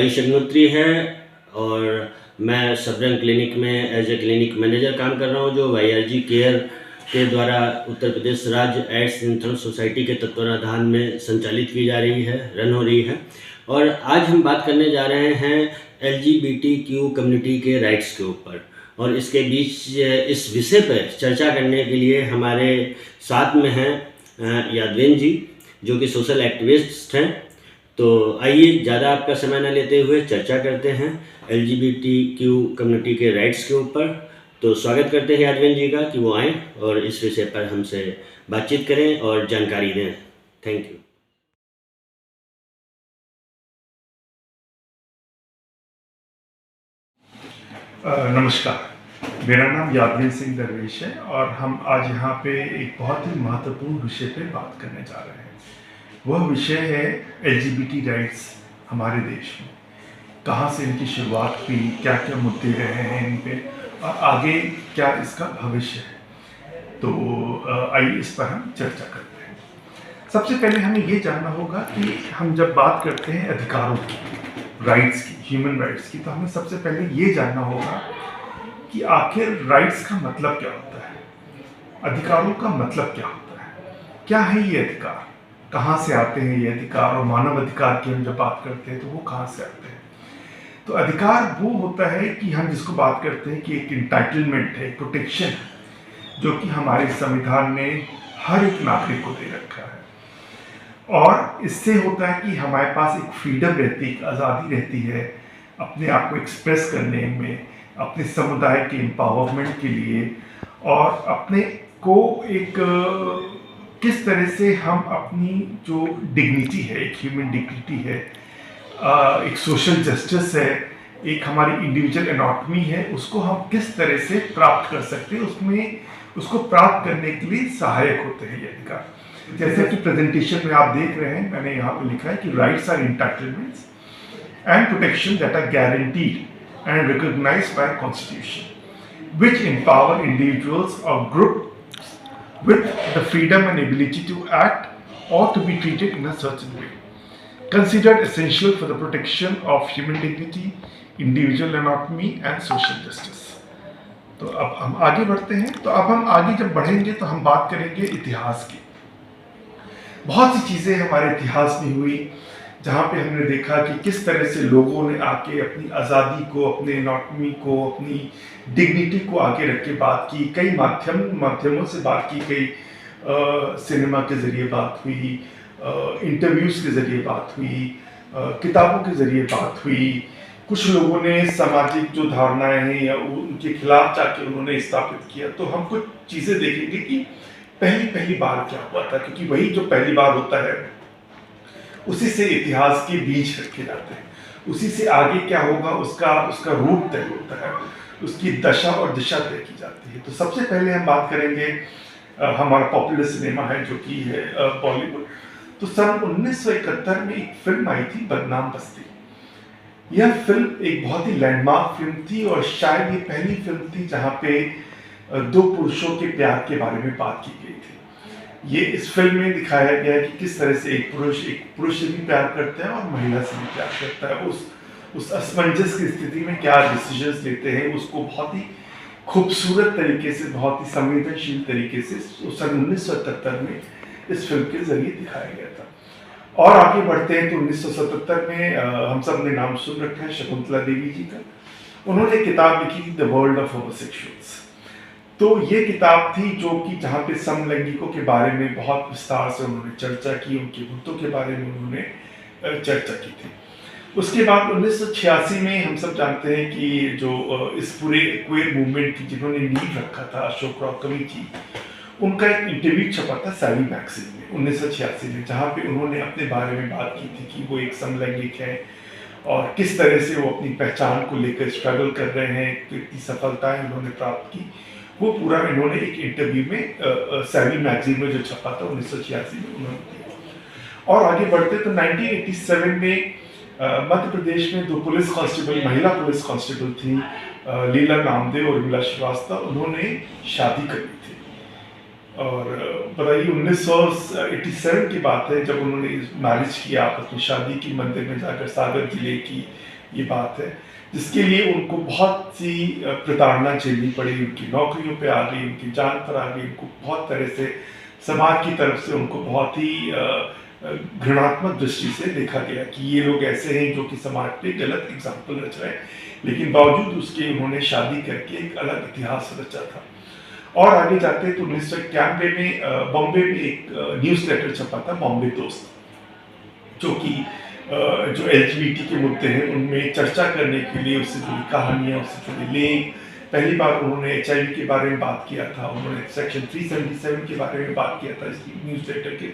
आयुष अग्निहोत्री है और मैं सबरंग क्लिनिक में एज ए क्लिनिक मैनेजर काम कर रहा हूँ, जो वाईआरजी केयर के द्वारा उत्तर प्रदेश राज्य एड्स नियंत्रण सोसाइटी के तत्वाधान में संचालित की जा रही है, रन हो रही है। और आज हम बात करने जा रहे हैं LGBTQ कम्युनिटी के राइट्स के ऊपर, और इसके बीच इस विषय पर चर्चा करने के लिए हमारे साथ में हैं यादवेन जी, जो कि सोशल एक्टिविस्ट हैं। तो आइए ज़्यादा आपका समय न लेते हुए चर्चा करते हैं LGBTQ कम्युनिटी के राइट्स के ऊपर। तो स्वागत करते हैं यादवेन जी का कि वो आएँ और इस विषय पर हमसे बातचीत करें और जानकारी दें। Thank you. नमस्कार, मेरा नाम यादवेन सिंह दरवेश है और हम आज यहाँ पे एक बहुत ही महत्वपूर्ण विषय पे बात करने जा रहे हैं। वह विषय है LGBT राइट्स हमारे देश में। कहाँ से इनकी शुरुआत हुई, क्या क्या मुद्दे रहे हैं इन पे और आगे क्या इसका भविष्य है। तो आइए इस पर हम चर्चा करते हैं। सबसे पहले हमें ये जानना होगा कि हम जब बात करते हैं अधिकारों की, राइट्स की, ह्यूमन राइट्स की, तो हमें सबसे पहले ये जानना होगा कि आखिर राइट्स का मतलब क्या होता है, अधिकारों का मतलब क्या होता है, क्या है ये अधिकार, कहाँ से आते हैं ये अधिकार, और मानव अधिकार की हम जब बात करते हैं तो वो कहाँ से आते हैं। तो अधिकार वो होता है कि हम जिसको बात करते हैं कि एक इंटाइटलमेंट है, प्रोटेक्शन है, जो कि हमारे संविधान ने हर एक नागरिक को दे रखा है। और इससे होता है कि हमारे पास एक फ्रीडम रहती है, एक आज़ादी रहती है अपने आप को एक्सप्रेस करने में, अपने समुदाय के एम्पावरमेंट के लिए, और अपने को एक किस तरह से हम अपनी जो डिग्निटी है, एक ह्यूमन डिग्निटी है, एक सोशल जस्टिस है, एक हमारी इंडिविजुअल एनाटॉमी है, उसको हम किस तरह से प्राप्त कर सकते हैं, उसमें उसको प्राप्त करने के लिए सहायक होते हैं ये अधिकार। जैसे कि प्रेजेंटेशन में आप देख रहे हैं, मैंने यहाँ पे लिखा है कि rights are entitlements and protection that are guaranteed and recognised by constitution which empower individuals और groups with the freedom and ability to act और to be treated in a certain way, considered essential for the protection of human dignity, individual anatomy and social justice। तो अब हम आगे बढ़ते हैं। तो अब हम आगे जब बढ़ेंगे तो हम बात करेंगे इतिहास की। बहुत सी चीज़ें हमारे इतिहास में हुई जहाँ पे हमने देखा कि किस तरह से लोगों ने आके अपनी आज़ादी को, अपने एनाटॉमी को, अपनी डिग्निटी को आगे रख के बात की। कई माध्यमों से बात की, कई सिनेमा के ज़रिए बात हुई, इंटरव्यूज़ के ज़रिए बात हुई, किताबों के ज़रिए बात हुई। कुछ लोगों ने सामाजिक जो धारणाएं हैं या उनके खिलाफ जाके उन्होंने स्थापित किया। तो हम कुछ चीज़ें देखेंगे कि पहली बार क्या हुआ था, क्योंकि वही जो पहली बार होता है उसी से इतिहास के बीज रखे जाते हैं, उसी से आगे क्या होगा उसका रूप तय होता है, उसकी दशा और दिशा तय की जाती है। तो सबसे पहले हम बात करेंगे हमारा पॉपुलर सिनेमा है जो कि है बॉलीवुड। तो सन 1971 में एक फिल्म आई थी, बदनाम बस्ती। यह फिल्म एक बहुत ही लैंडमार्क फिल्म थी और शायद ये पहली फिल्म थी जहाँ पे दो पुरुषों के प्यार के बारे में बात की गई थी। ये इस फिल्म में दिखाया गया है कि किस तरह से एक पुरुष से भी प्यार करता है और महिला से भी प्यार करता है। उस असमंजस की स्थिति में क्या डिसीजंस लेते हैं, उसको बहुत ही खूबसूरत तरीके से, बहुत ही संवेदनशील तरीके से सन 1977 में इस फिल्म के जरिए दिखाया गया था। और आगे बढ़ते हैं तो 1977 में हम सब ने नाम सुन रखा है शकुंतला देवी जी का। उन्होंने किताब लिखी द वर्ल्ड ऑफ होमोसेक्सुअल्स। तो ये किताब थी जो कि जहाँ पे समलैंगिकों के बारे में बहुत विस्तार से उन्होंने चर्चा की, उनके मुद्दों के बारे में उन्होंने चर्चा की थी। उसके बाद 1986 में हम सब जानते हैं कि जो इस पूरे क्वेयर मूवमेंट की जिन्होंने नींव रखा था, अशोक राव कवि जी, उनका एक इंटरव्यू छपा था सैवी मैगजीन में 1986 में, जहाँ पे उन्होंने अपने बारे में बात की थी कि वो एक समलैंगिक है और किस तरह से वो अपनी पहचान को लेकर स्ट्रगल कर रहे हैं, कितनी सफलताएं उन्होंने प्राप्त की। वो पूरा इन्होंने एक इंटरव्यू में सैवी मैगजीन में जो छपा था 1986 में उन्होंने दिया। और आगे बढ़ते तो 1987 में मध्य प्रदेश में दो पुलिस कांस्टेबल, महिला पुलिस कांस्टेबल थी, लीला नामदेव और विमला श्रीवास्तव, उन्होंने शादी कर ली थी। और बताइए 1987 की बात है जब उन्होंने मैरिज किया, आपस में शादी की, मंदिर में जाकर सागर जिले की ये बात है, जिसके लिए उनको बहुत सी प्रताड़ना झेलनी पड़ी, उनकी नौकरियों पे आ गई, उनकी जान पर आ गई, उनको बहुत तरह से समाज की तरफ से उनको बहुत ही घृणात्मक दृष्टि से देखा गया कि ये लोग ऐसे हैं जो कि समाज पे गलत एग्जाम्पल रच रहे हैं, लेकिन बावजूद उसके उन्होंने शादी करके एक अलग इतिहास रचा था। और आगे जाते तो 1991 में बॉम्बे में एक न्यूज़ लेटर छपा था, बॉम्बे दोस्त, जो कि जो LGBT के मुद्दे हैं उनमें चर्चा करने के लिए, उससे जुड़ी कहानियाँ, उससे जुड़े लेख, पहली बार उन्होंने HIV के बारे में बात किया था, उन्होंने सेक्शन 377 के बारे में बात किया था इस न्यूज़ लेटर के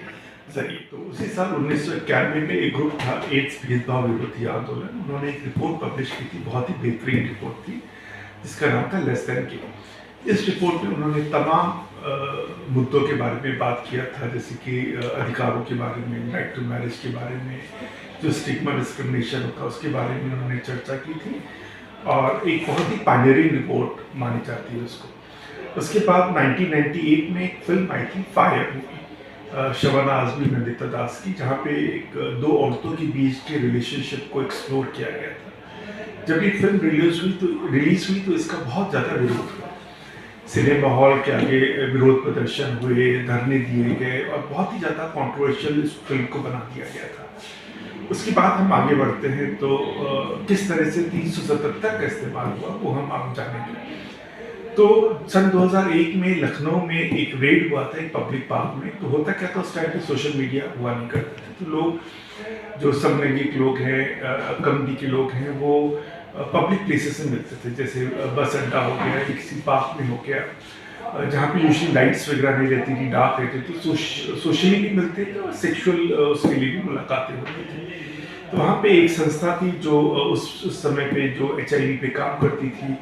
जरिए। तो उसी साल 1991 में एक ग्रुप था, एड्स भेदभाव विरोधी आंदोलन, उन्होंने एक रिपोर्ट पब्लिश की थी, बहुत ही बेहतरीन रिपोर्ट थी, जिसका नाम था लेस देन के। इस रिपोर्ट में उन्होंने तमाम मुद्दों के बारे में बात किया था, जैसे कि अधिकारों के बारे में, राइट टू मैरिज के बारे में, जो स्टिग्मा डिस्क्रिमिनेशन होता है उसके बारे में उन्होंने चर्चा की थी, और एक बहुत ही पायनियरिंग रिपोर्ट मानी जाती है उसको। उसके बाद 1998 में एक फिल्म आई थी फायर मूवी, शबाना आज़मी नंदिता दास की, जहाँ पे एक दो औरतों के बीच के रिलेशनशिप को एक्सप्लोर किया गया था। जब ये फिल्म रिलीज हुई तो इसका बहुत ज़्यादा विरोध हुआ, सिनेमा हॉल के आगे विरोध प्रदर्शन हुए, धरने दिए गए, और बहुत ही ज़्यादा कॉन्ट्रोवर्शियल इस फिल्म को बना दिया गया था। उसके बाद हम आगे बढ़ते हैं तो किस तरह से 377 का इस्तेमाल हुआ वो हम आगे जानेंगे। तो सन 2001 में लखनऊ में एक रेड हुआ था एक पब्लिक पार्क में। तो होता क्या था, उस टाइम पे सोशल मीडिया हुआ नहीं करते थे, तो लोग जो समलैंगिक लोग हैं, कम्युनिटी के लोग हैं, वो पब्लिक प्लेसेस में मिलते थे, जैसे बस अड्डा हो गया, किसी पार्क में हो गया, जहाँ पे यूजली लाइट्स वगैरह नहीं रहती थी, डार्क रहती थी, तो सोशली भी मिलते थे और सेक्सुअल उसके लिए भी मुलाकातें होती थी। तो वहाँ पे एक संस्था थी जो उस समय पे जो HIV पे काम करती थी,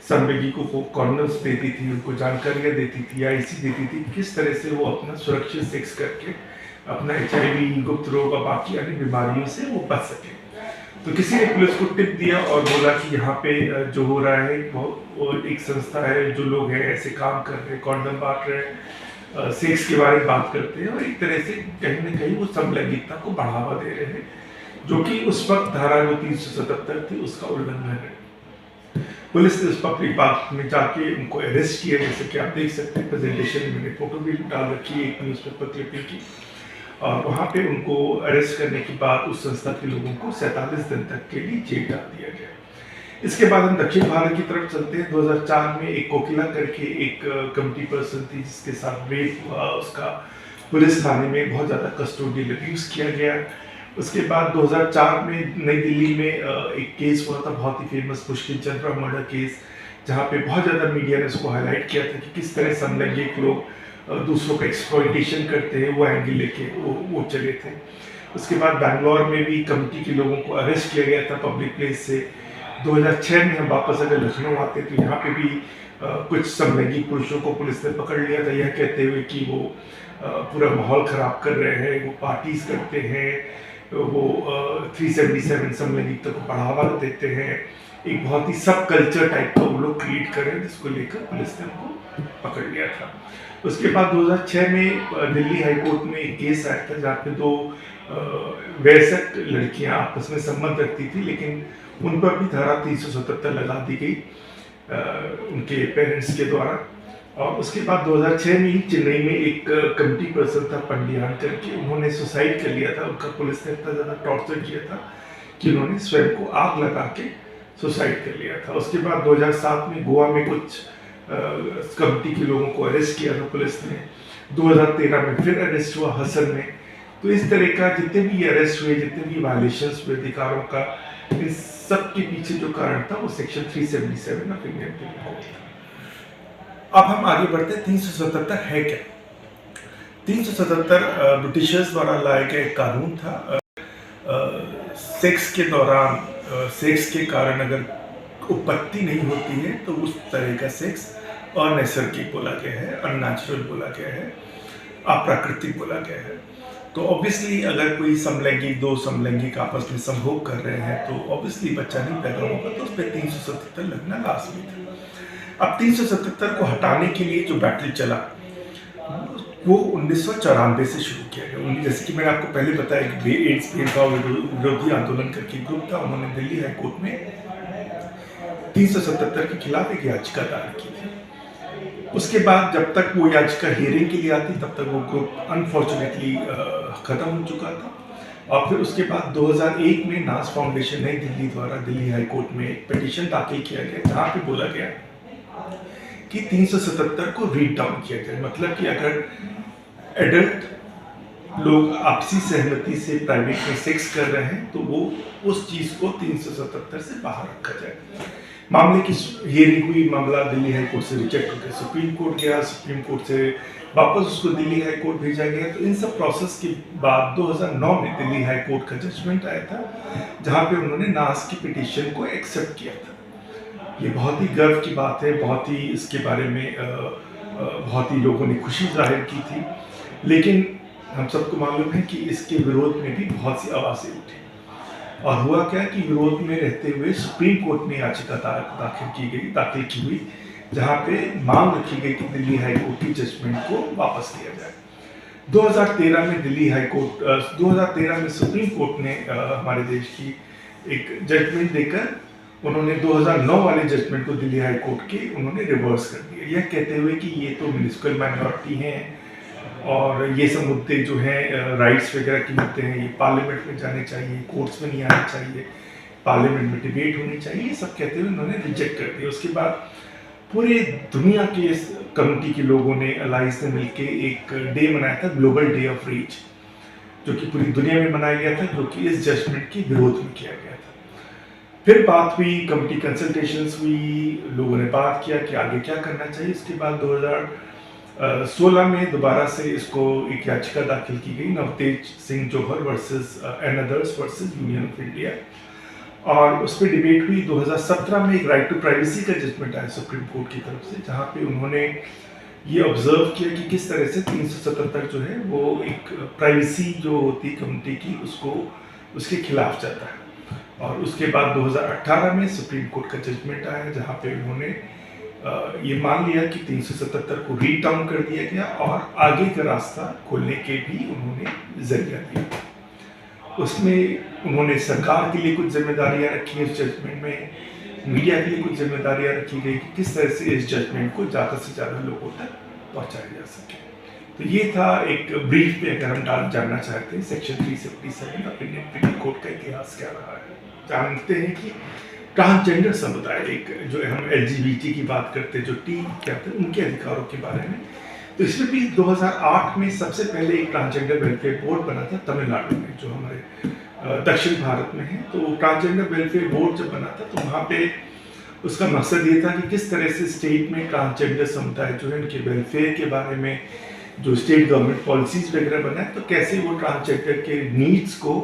समलैंगिकों को कॉर्नर्स देती थी, उनको जानकारियाँ देती थी या ऐसी देती थी किस तरह से वो अपना सुरक्षित सेक्स करके अपना HIV, गुप्त रोग और बाकी अन्य बीमारियों से वो बच सके। तो किसी ने पुलिस को टिप दिया और बोला कि यहाँ पे जो हो रहा है वो एक संस्था है, जो लोग हैं ऐसे काम कर रहे हैं, कॉन्डम बांट रहे हैं, सेक्स के बारे में बात करते हैं, और एक तरह से कहीं ना कहीं वो समलैंगिकता को बढ़ावा दे रहे हैं, जो कि उस वक्त धारा जो 377 थी उसका उल्लंघन है। पुलिस ने उस पब्लिक पार्क में जाके उनको अरेस्ट किया, जैसे कि आप देख सकते हैं प्रेजेंटेशन में मैंने फोटो भी डाल रखी है एक न्यूज़पेपर क्लिपिंग की। और वहाँ पे उनको अरेस्ट करने के बाद उस संस्था के लोगों को 47 दिन तक के लिए जेल डाल दिया गया। इसके बाद हम दक्षिण भारत की तरफ चलते हैं। 2004 में एक कोकिला करके एक कमिटी पर्सन थी जिसके साथ रेप हुआ, उसका पुलिस थाने में बहुत ज़्यादा कस्टोडियल अब्यूज किया गया। उसके बाद 2004 में नई दिल्ली में एक केस हुआ था, बहुत ही फेमस मुश्किल चंद्रा मर्डर केस, जहाँ पे बहुत ज़्यादा मीडिया ने उसको हाईलाइट किया था कि किस तरह समलैंगिक लोग दूसरों का एक्सप्लॉइटेशन करते हैं, वो एंगल लेके वो चले थे। उसके बाद बैंगलोर में भी कमिटी के लोगों को अरेस्ट किया गया था पब्लिक प्लेस से। 2006 में हम वापस अगर लखनऊ आते तो यहाँ पे भी कुछ समलैंगिक पुरुषों को पुलिस ने पकड़ लिया था, यह कहते हुए कि वो पूरा माहौल ख़राब कर रहे हैं, वो पार्टीज करते हैं, वो 377 समलैंगिकता को बढ़ावा देते हैं, एक बहुत ही सब कल्चर टाइप का वो लोग क्रिएट कर रहे हैं, जिसको लेकर पुलिस ने उनको पकड़ लिया था। उसके बाद 2006 में दिल्ली हाई कोर्ट में एक केस आया था जहाँ पे दो वयस्क लड़कियां आपस में संबंध रखती थी, लेकिन उन पर भी धारा 377 लगा दी गई उनके पेरेंट्स के द्वारा। और उसके बाद 2006 में ही चेन्नई में एक कमिटी पर्सन था पंडियान करके, उन्होंने सुसाइड कर लिया था। उनका पुलिस ने इतना ज़्यादा टॉर्चर किया था कि उन्होंने स्वयं को आग लगा के सुसाइड कर लिया था। उसके बाद 2007 में गोवा में कुछ कमिटी के लोगों को अरेस्ट किया था पुलिस ने। 2013 में फिर अरेस्ट हुआ हसन में। तो इस तरह का जितने भी अरेस्ट हुए, जितने भी वायलेशंस हुए अधिकारों का, इस सब के पीछे जो कारण था वो section 377 of Indian penal code था। अब हम आगे बढ़ते हैं, 377 है क्या? 377 ब्रिटिशर्स द्वारा लाया गया एक कानून था। सेक्स के दौरान, सेक्स के कारण अगर उत्पत्ति नहीं होती है तो उस तरह का सेक्स अनैसर्गिक बोला गया है, अननेचुरल बोला गया है, अप्राकृतिक बोला गया है। तो ऑब्वियसली अगर कोई समलैंगिक, दो समलैंगिक आपस में संभोग कर रहे हैं तो ऑब्वियसली बच्चा नहीं पैदा होगा, तो उस पर 377 लगना लाजमी था। अब 377 को हटाने के लिए जो बैटल चला, वो 1994 से शुरू किया गया। जैसे कि मैंने आपको पहले बताया कि एड्स भेदभाव विरोधी आंदोलन करके ग्रुप था, उन्होंने दिल्ली हाई कोर्ट में 377 के खिलाफ एक याचिका दायर की थी। उसके बाद जब तक वो याचिका हियरिंग के लिए आती तब तक वो ग्रुप अनफॉर्चुनेटली ख़त्म हो चुका था। और फिर उसके बाद 2001 में नाज फाउंडेशन नई दिल्ली द्वारा दिल्ली हाई कोर्ट में एक पिटीशन दाखिल किया गया, जहाँ पे बोला गया कि 377 को रीड डाउन किया जाए। मतलब कि अगर एडल्ट लोग आपसी सहमति से प्राइवेट में सेक्स कर रहे हैं तो वो उस चीज़ को 377 से बाहर रखा जाए। मामले की हियरिंग हुई, मामला दिल्ली हाई कोर्ट से रिजेक्ट हो गया, सुप्रीम कोर्ट गया, सुप्रीम कोर्ट से वापस उसको दिल्ली हाई कोर्ट भेजा गया। तो इन सब प्रोसेस के बाद 2009 में दिल्ली हाई कोर्ट का जजमेंट आया था, जहाँ पे उन्होंने नाज की पिटीशन को एक्सेप्ट किया था। ये बहुत ही गर्व की बात है, बहुत ही इसके बारे में बहुत ही लोगों ने खुशी जाहिर की थी। लेकिन हम सबको मालूम है कि इसके विरोध में भी बहुत सी आवाज़ें उठी। और हुआ क्या कि विरोध में रहते हुए सुप्रीम कोर्ट में याचिका दाखिल की हुई, जहां पे मांग रखी गई कि दिल्ली हाई कोर्ट की जजमेंट को वापस लिया जाए। 2013 में दिल्ली हाई कोर्ट 2013 में सुप्रीम कोर्ट ने हमारे देश की एक जजमेंट देकर उन्होंने 2009 वाले जजमेंट को दिल्ली हाई कोर्ट के उन्होंने रिवर्स कर दिया, यह कहते हुए कि ये तो म्यूनिसिपल माइनॉरिटी हैं और ये सब मुद्दे जो हैं राइट्स वगैरह के मुद्दे हैं, ये पार्लियामेंट में जाने चाहिए, कोर्ट्स में नहीं आने चाहिए, पार्लियामेंट में डिबेट होनी चाहिए, ये सब कहते हुए उन्होंने रिजेक्ट कर दिया। उसके बाद पूरे दुनिया के इस कम्युनिटी के लोगों ने अलाइंस ने मिलकर एक डे मनाया था, ग्लोबल डे ऑफ रीच, जो कि पूरी दुनिया में मनाया गया था, जो कि इस जजमेंट के विरोध में किया गया था। फिर बात हुई, कमिटी कंसल्टेशंस हुई, लोगों ने बात किया कि आगे क्या करना चाहिए। उसके बाद 2016 में दोबारा से इसको एक याचिका दाखिल की गई, Navtej Singh Johar versus and others versus Union of India, और उस पर डिबेट हुई। 2017 में एक राइट टू प्राइवेसी का जजमेंट आया सुप्रीम कोर्ट की तरफ से, जहाँ पे उन्होंने ये ऑब्जर्व किया कि किस तरह से 377 जो है वो एक प्राइवेसी जो होती है कम्युनिटी की उसको उसके खिलाफ जाता है। और उसके बाद 2018 में सुप्रीम कोर्ट का जजमेंट आया, जहाँ पे उन्होंने ये मान लिया कि 377 को रीड डाउन कर दिया गया और आगे का रास्ता खोलने के भी उन्होंने जरिया दिया। उसमें उन्होंने सरकार के लिए कुछ जिम्मेदारियां रखी इस जजमेंट में, मीडिया के लिए कुछ जिम्मेदारियां रखी गई कि किस तरह से इस जजमेंट को ज़्यादा से ज़्यादा लोगों तक पहुंचाया जा सके। तो ये था एक ब्रीफ में, अगर हम जानना चाहते हैं सेक्शन 377 अपील कोड का इतिहास क्या रहा है। जानते हैं कि ट्रांसजेंडर समुदाय, एक जो हम LGBT की बात करते हैं, जो टी कहते हैं, उनके अधिकारों के बारे में, तो इसमें भी 2008 में सबसे पहले एक ट्रांसजेंडर वेलफेयर बोर्ड बना था तमिलनाडु में, जो हमारे दक्षिण भारत में है। तो ट्रांसजेंडर वेलफेयर बोर्ड जब बना था तो वहाँ पे उसका मकसद ये था कि किस तरह से स्टेट में ट्रांसजेंडर समुदाय जो है उनके वेलफेयर के बारे में जो स्टेट गवर्नमेंट पॉलिसीज वगैरह बनाए, तो कैसे वो ट्रांसजेंडर के नीड्स को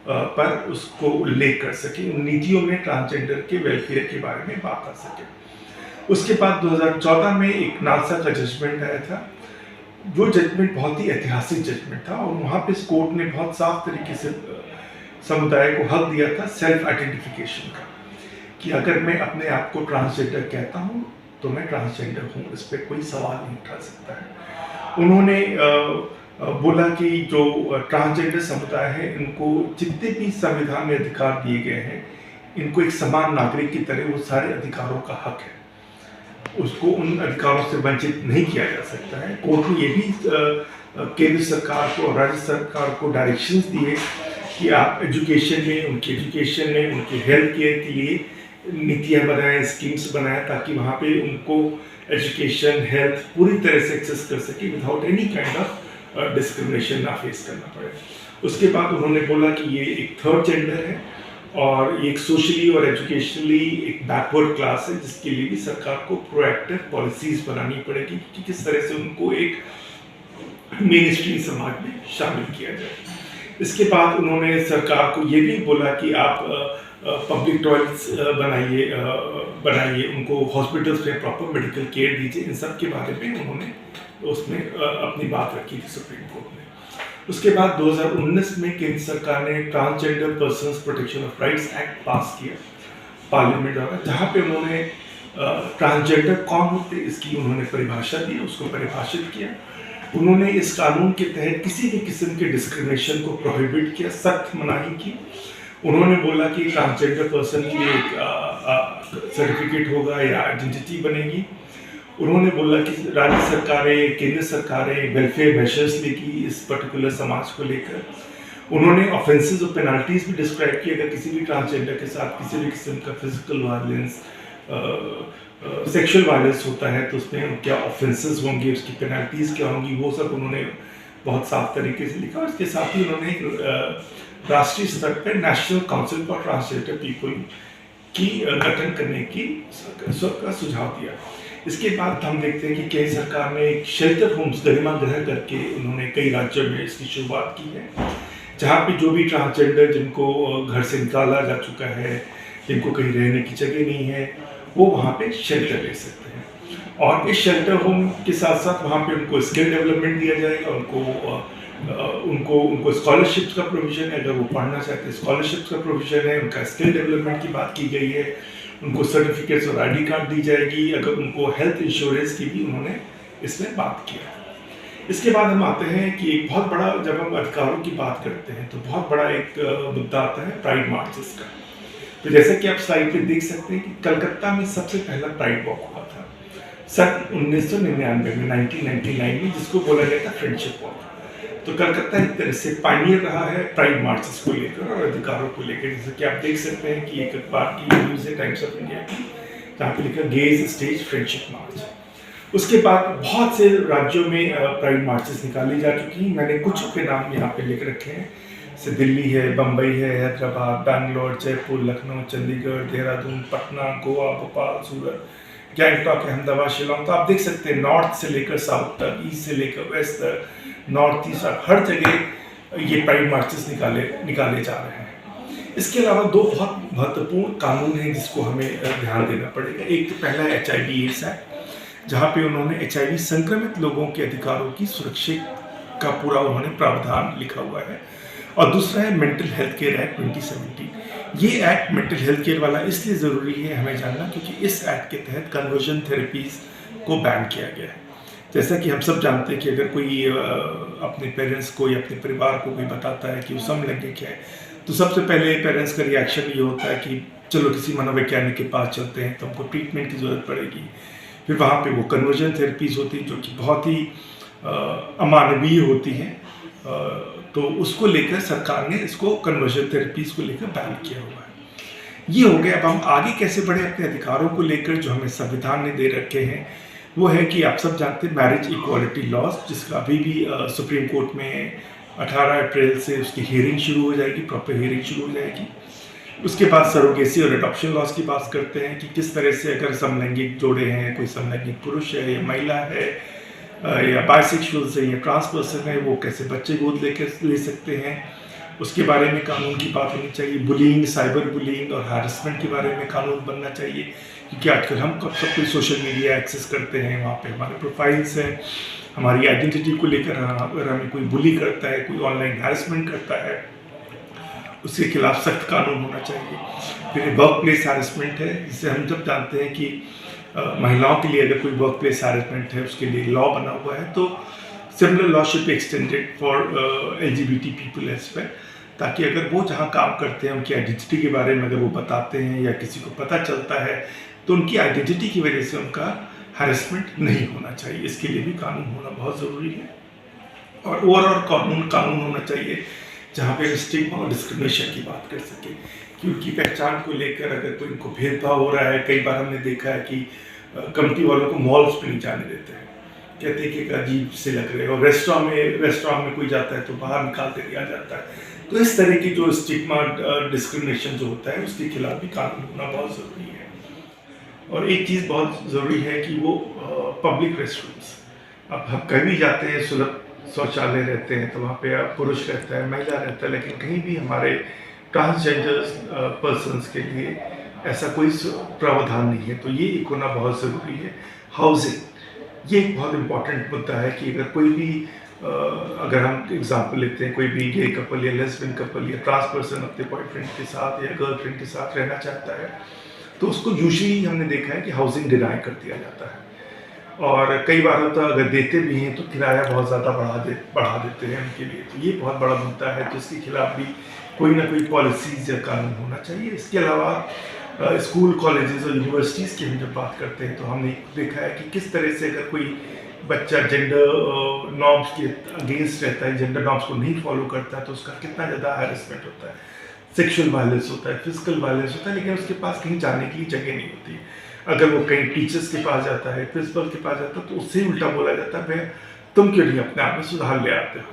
पर उसको उल्लेख कर सके, उन नीतियों में ट्रांसजेंडर के वेलफेयर के बारे में बात आ सके। उसके बाद 2014 में एक नालसा का जजमेंट आया था, जो जजमेंट बहुत ही ऐतिहासिक जजमेंट था, और वहाँ पे कोर्ट ने बहुत साफ तरीके से समुदाय को हक दिया था सेल्फ आइडेंटिफिकेशन का, कि अगर मैं अपने आप को ट्रांसजेंडर कहता हूँ तो मैं ट्रांसजेंडर हूँ, इस पर कोई सवाल नहीं उठा सकता है। उन्होंने बोला कि जो ट्रांसजेंडर समुदाय है इनको जितने भी संविधान में अधिकार दिए गए हैं, इनको एक समान नागरिक की तरह वो सारे अधिकारों का हक है, उसको उन अधिकारों से वंचित नहीं किया जा सकता है। कोर्ट ने ये भी केंद्र सरकार को और राज्य सरकार को डायरेक्शंस दिए कि आप एजुकेशन में, उनकी एजुकेशन में, उनके हेल्थ केयर के लिए नीतियाँ बनाएं, स्कीम्स बनाएं, ताकि वहाँ पे उनको एजुकेशन, हेल्थ पूरी तरह से एक्सेस कर सके without any kind of discrimination ना फेस करना पड़े। उसके बाद उन्होंने बोला कि ये एक थर्ड जेंडर है और ये एक सोशली और एजुकेशनली एक बैकवर्ड क्लास है, जिसके लिए भी सरकार को प्रोएक्टिव पॉलिसीज बनानी पड़ेगी कि किस तरह से उनको एक मेन स्ट्रीम समाज में शामिल किया जाए। इसके बाद उन्होंने सरकार को ये भी बोला कि आप पब्लिक टॉयलेट्स बनाइए, उनको हॉस्पिटल्स में प्रॉपर मेडिकल केयर दीजिए, इन सब के बारे में उन्होंने उसमें अपनी बात रखी थी सुप्रीम कोर्ट ने। उसके बाद 2019 में केंद्र सरकार ने transgender persons protection of rights act पास किया पार्लियामेंट द्वारा, जहाँ पे उन्होंने ट्रांसजेंडर कौन होते इसकी उन्होंने परिभाषा दी, उसको परिभाषित किया। उन्होंने इस कानून के तहत किसी भी किस्म के डिस्क्रिमिनेशन को प्रोहिबिट किया, सख्त मनाही की। उन्होंने बोला कि ट्रांसजेंडर पर्सन की एक सर्टिफिकेट होगा या आइडेंटिटी बनेगी। उन्होंने बोला कि राज्य सरकारें, केंद्र सरकारें वेलफेयर मेजर्स लेगी इस पर्टिकुलर समाज को लेकर। उन्होंने ऑफेंसेस और पेनल्टीज भी डिस्क्राइब की, अगर किसी भी ट्रांसजेंडर के साथ किसी भी किस्म का फिजिकल वायलेंस, सेक्सुअल वायलेंस होता है तो उसमें क्या ऑफेंसेस होंगे, उसकी पेनल्टीज क्या होंगी, वो सब उन्होंने बहुत साफ तरीके से लिखा। और इसके साथ ही उन्होंने एक राष्ट्रीय स्तर पर national council for transgender people की गठन करने की का सुझाव दिया। इसके बाद हम देखते हैं कि केंद्र सरकार ने एक शेल्टर होम्स गरिमा ग्रह करके उन्होंने कई राज्यों में इसकी शुरुआत की है, जहाँ पे जो भी ट्रांसजेंडर जिनको घर से निकाला जा चुका है, जिनको कहीं रहने की जगह नहीं है, वो वहाँ पे शेल्टर ले सकते हैं। और इस शेल्टर होम के साथ साथ वहाँ पे उनको स्किल डेवलपमेंट दिया जाएगा, उनको स्कॉलरशिप का प्रोविज़न है, अगर वो पढ़ना चाहते हैं स्कॉलरशिप का प्रोविज़न है, उनका स्किल डेवलपमेंट की बात की गई है, उनको सर्टिफिकेट्स और ID कार्ड दी जाएगी, अगर उनको हेल्थ इंश्योरेंस की भी उन्होंने इसमें बात किया। इसके बाद हम आते हैं कि एक बहुत बड़ा, जब हम अधिकारों की बात करते हैं तो बहुत बड़ा एक मुद्दा आता है प्राइड मार्चेस का। तो जैसे कि आप स्लाइड पे देख सकते हैं कि कलकत्ता में सबसे पहला प्राइड वॉक हुआ था सन 1999 में, 1999 में, जिसको बोला गया था फ्रेंडशिप वॉक। तो कलकत्ता एक तरह से पायनियर रहा है प्राइड मार्चेस को लेकर और अधिकारों को लेकर। जैसे कि आप देख सकते हैं कि एक अखबार की न्यूज़ है, टाइम्स ऑफ इंडिया की, जहाँ पे लिखा गेज स्टेज फ्रेंडशिप मार्च। उसके बाद बहुत से राज्यों में प्राइड मार्चेस निकाली जा चुकी हैं। मैंने कुछ के नाम यहाँ पे लिख रखे हैं, जैसे दिल्ली है, बम्बई है, हैदराबाद, बैंगलोर, जयपुर, लखनऊ, चंडीगढ़, देहरादून, पटना, गोवा, भोपाल, सूरत, गैंगटॉक, अहमदाबाद, शिलोंग। तो आप देख सकते हैं नॉर्थ से लेकर साउथ तक, ईस्ट से लेकर वेस्ट तक, नॉर्थ ईस्ट, हर जगह ये प्राइड मार्चेस निकाले जा रहे हैं। इसके अलावा दो बहुत महत्वपूर्ण कानून हैं जिसको हमें ध्यान देना पड़ेगा। एक तो पहला है HIV/AIDS एक्ट, जहाँ पे उन्होंने HIV संक्रमित लोगों के अधिकारों की सुरक्षा का पूरा उन्होंने प्रावधान लिखा हुआ है। और दूसरा है मेंटल हेल्थ केयर एक्ट 2017। ये एक्ट मेंटल हेल्थ केयर वाला इसलिए ज़रूरी है हमें जानना क्योंकि इस एक्ट के तहत कन्वर्जन थेरेपीज़ को बैन किया गया है। जैसा कि हम सब जानते हैं कि अगर कोई अपने पेरेंट्स को या अपने परिवार को कोई बताता है कि वो समलैंगिक है, तो सबसे पहले पेरेंट्स का रिएक्शन ये होता है कि चलो किसी मनोवैज्ञानिक के पास चलते हैं, तो हमको ट्रीटमेंट की ज़रूरत पड़ेगी। फिर वहाँ पे वो कन्वर्जन थेरेपीज़ होती हैं जो कि बहुत ही अमानवीय होती हैं, तो उसको लेकर सरकार ने इसको कन्वर्जन थेरेपीज़ को लेकर बैन किया हुआ है। ये हो गया। अब हम आगे कैसे बढ़े अपने अधिकारों को लेकर जो हमें संविधान ने दे रखे हैं, वो है कि आप सब जानते हैं मैरिज इक्वालिटी लॉज, जिसका अभी भी सुप्रीम कोर्ट में 18 अप्रैल से उसकी हियरिंग शुरू हो जाएगी, प्रॉपर हियरिंग शुरू हो जाएगी। उसके बाद सरोगेसी और एडॉप्शन लॉज की बात करते हैं कि किस तरह से अगर समलैंगिक जोड़े हैं, कोई समलैंगिक पुरुष है या महिला है या बाइसेक्सुअल्स है या ट्रांस पर्सन है, वो कैसे बच्चे गोद ले सकते हैं, उसके बारे में कानून की बात होनी चाहिए। बुलिंग, साइबर बुलिंग और हैरेसमेंट के बारे में कानून बनना चाहिए, क्योंकि आजकल हम सब कोई सोशल मीडिया एक्सेस करते हैं, वहाँ पे हमारे प्रोफाइल्स हैं, हमारी आइडेंटिटी को लेकर अगर हमें कोई बुली करता है, कोई ऑनलाइन हैरेसमेंट करता है, उसके खिलाफ सख्त कानून होना चाहिए। फिर वर्क प्लेस हैरेसमेंट है, जिसे हम जब जानते हैं कि महिलाओं के लिए अगर कोई वर्क प्लेस हैरेसमेंट है उसके लिए लॉ बना हुआ है, तो similar law should be extended for LGBT people as well, ताकि अगर वो जहाँ काम करते हैं उनकी आइडेंटिटी के बारे में अगर वो बताते हैं या किसी को पता चलता है तो उनकी आइडेंटिटी की वजह से उनका हैरेसमेंट नहीं होना चाहिए। इसके लिए भी कानून होना बहुत ज़रूरी है। और ओवरऑल कानून होना चाहिए जहाँ पे स्टिग्मा और डिस्क्रिमिनेशन की बात कर सके, कि उनकी पहचान को लेकर अगर कोई उनको भेदभाव हो रहा है। कई बार हमने देखा है कि कंपनी वालों को मॉल्स पे नहीं जाने देते हैं, कहते हैं कि अजीब से लग रहे हैं, और रेस्टोरेंट में कोई जाता है तो बाहर निकाल के दिया जाता है। तो इस तरह की जो स्टिग्मा डिस्क्रिमिनेशन जो होता है उसके खिलाफ भी कानून होना बहुत ज़रूरी है। और एक चीज़ बहुत ज़रूरी है कि वो पब्लिक रेस्टरूम्स, अब हम कहीं जाते हैं सुलभ शौचालय रहते हैं तो वहाँ पे पुरुष रहता है, महिला रहता है, लेकिन कहीं भी हमारे ट्रांसजेंडर पर्सन्स के लिए ऐसा कोई प्रावधान नहीं है। तो ये एक होना बहुत ज़रूरी है। हाउसिंग, ये एक बहुत इम्पॉर्टेंट मुद्दा है कि अगर कोई भी अगर हम एग्जांपल लेते हैं, कोई भी गे कपल या लेस्बियन कपल या ट्रांस पर्सन अपने बॉयफ्रेंड के साथ या गर्लफ्रेंड के साथ रहना चाहता है, तो उसको यूजुअली हमने देखा है कि हाउसिंग डिनाई कर दिया जाता है। और कई बार तो अगर देते भी हैं तो किराया बहुत ज़्यादा बढ़ा देते हैं उनके लिए। तो ये बहुत बड़ा मुद्दा है, तो इसके खिलाफ भी कोई ना कोई पॉलिसीज़ या कानून होना चाहिए। इसके अलावा स्कूल, कॉलेजेस और यूनिवर्सिटीज़ की हम जब बात करते हैं तो हमने देखा है कि किस तरह से अगर कोई बच्चा जेंडर नॉर्म्स के अगेंस्ट रहता है, जेंडर नॉर्म्स को नहीं फॉलो करता है, तो उसका कितना ज़्यादा हैरेसमेंट होता है, सेक्सुअल वायलेंस होता है, फिजिकल वायलेंस होता है, लेकिन उसके पास कहीं जाने के लिए जगह नहीं होती। अगर वो कहीं टीचर्स के पास जाता है, प्रिंसिपल के पास जाता है, तो उससे उल्टा बोला जाता है, भैया तुम क्यों नहीं अपने आप में सुधार ले आते हो।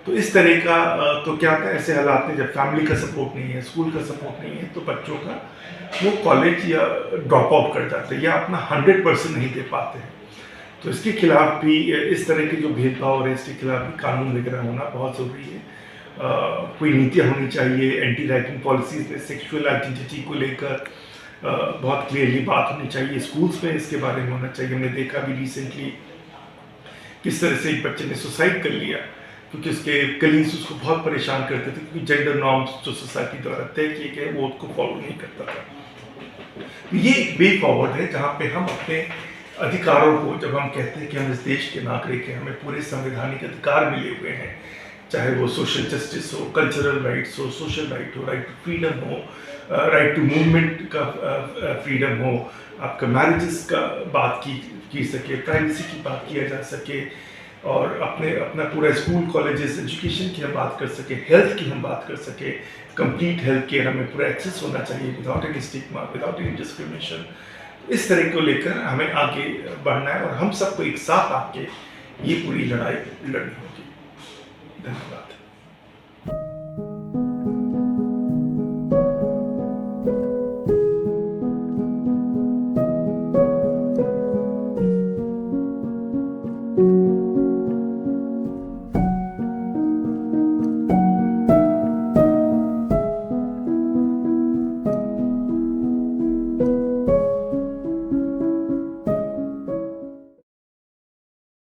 तो इस तरह का तो क्या होता है ऐसे हालात में, जब फैमिली का सपोर्ट नहीं है, स्कूल का सपोर्ट नहीं है, तो बच्चों का वो कॉलेज या ड्रॉप आउट कर जाते हैं या अपना 100% नहीं दे पाते हैं। तो इसके खिलाफ भी, इस तरह के जो भेदभाव है इसके खिलाफ भी कानून वगैरह होना बहुत ज़रूरी है। कोई नीतियाँ होनी चाहिए, एंटी रैगिंग पॉलिसीज़ में सेक्सुअल आइडेंटिटी को लेकर बहुत क्लियरली बात होनी चाहिए। स्कूल्स में इसके बारे में होना चाहिए। हमने देखा भी रिसेंटली किस तरह से एक बच्चे ने सुसाइड कर लिया क्योंकि उसके कलीग्स उसको बहुत परेशान करते थे, क्योंकि जेंडर नॉर्म्स जो सोसाइटी द्वारा तय किए गए वो उसको फॉलो नहीं करता था। ये एक वे फॉरवर्ड है जहाँ पे हम अपने अधिकारों को, जब हम कहते हैं कि हम इस देश के नागरिक हैं, हमें पूरे संवैधानिक अधिकार मिले हुए हैं, चाहे वो सोशल जस्टिस हो, कल्चरल राइट्स हो, सोशल राइट हो, राइट टू फ्रीडम हो, राइट टू मूवमेंट का फ्रीडम हो, आपका मैरिजेस का बात की सके, प्राइवेसी की बात किया जा सके, और अपना पूरा स्कूल, कॉलेजेस, एजुकेशन की हम बात कर सके, हेल्थ की हम बात कर सके, कंप्लीट हेल्थ केयर हमें पूरा एक्सेस होना चाहिए without any stigma, without any discrimination. इस तरह को लेकर हमें आगे बढ़ना है और हम सबको एक साथ आके ये पूरी लड़ाई लड़नी होगी। धन्यवाद।